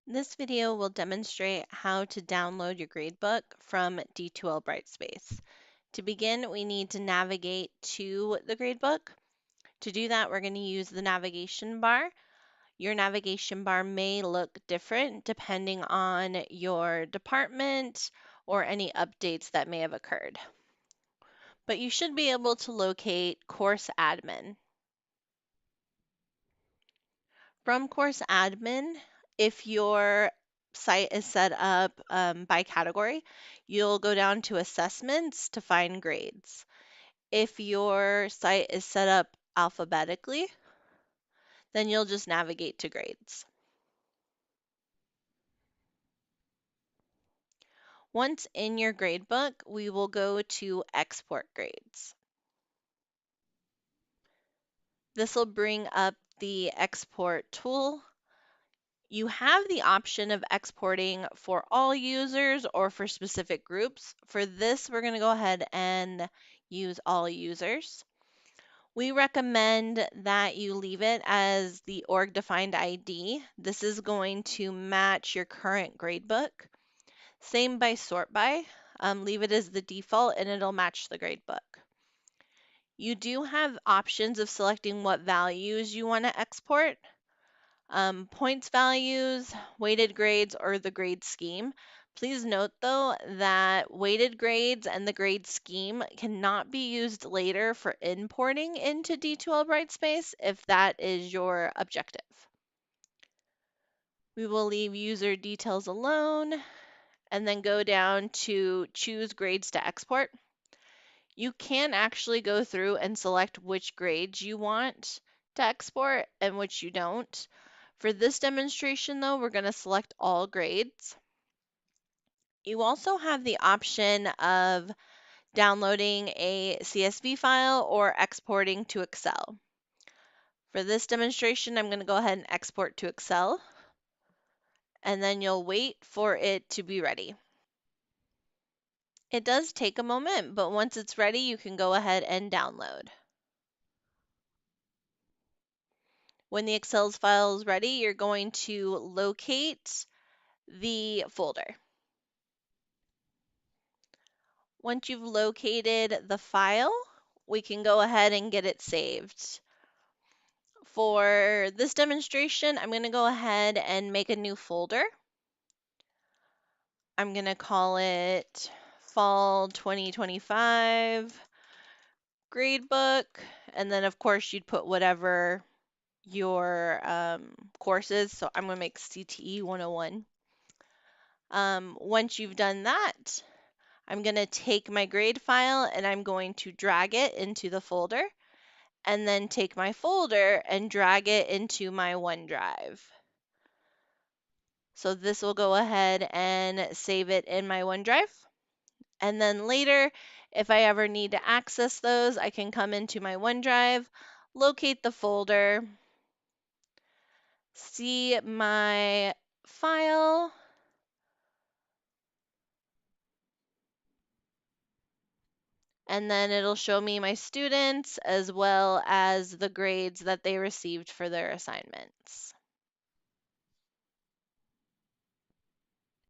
This video will demonstrate how to download your gradebook from D2L Brightspace. To begin, we need to navigate to the gradebook. To do that, we're going to use the navigation bar. Your navigation bar may look different depending on your department or any updates that may have occurred. But you should be able to locate Course Admin. From Course Admin, if your site is set up by category, you'll go down to Assessments to find grades. If your site is set up alphabetically, then you'll just navigate to Grades. Once in your gradebook, we will go to Export Grades. This will bring up the export tool. You have the option of exporting for all users or for specific groups. For this, we're going to go ahead and use all users. We recommend that you leave it as the org defined ID. This is going to match your current gradebook. Same by sort by. Leave it as the default and it'll match the gradebook. You do have options of selecting what values you want to export. Points values, weighted grades, or the grade scheme. Please note though that weighted grades and the grade scheme cannot be used later for importing into D2L Brightspace if that is your objective. We will leave user details alone and then go down to choose grades to export. You can actually go through and select which grades you want to export and which you don't. For this demonstration though, we're going to select all grades. You also have the option of downloading a CSV file or exporting to Excel. For this demonstration, I'm going to go ahead and export to Excel, and then you'll wait for it to be ready. It does take a moment, but once it's ready, you can go ahead and download. When the Excel file is ready, you're going to locate the folder. Once you've located the file, we can go ahead and get it saved. For this demonstration, I'm going to go ahead and make a new folder. I'm going to call it Fall 2025 Gradebook, and then of course you'd put whatever your course is. So I'm going to make CTE 101. Once you've done that, I'm going to take my grade file and I'm going to drag it into the folder, and then take my folder and drag it into my OneDrive. So this will go ahead and save it in my OneDrive. And then later, if I ever need to access those, I can come into my OneDrive, locate the folder, see my file, and then it'll show me my students as well as the grades that they received for their assignments.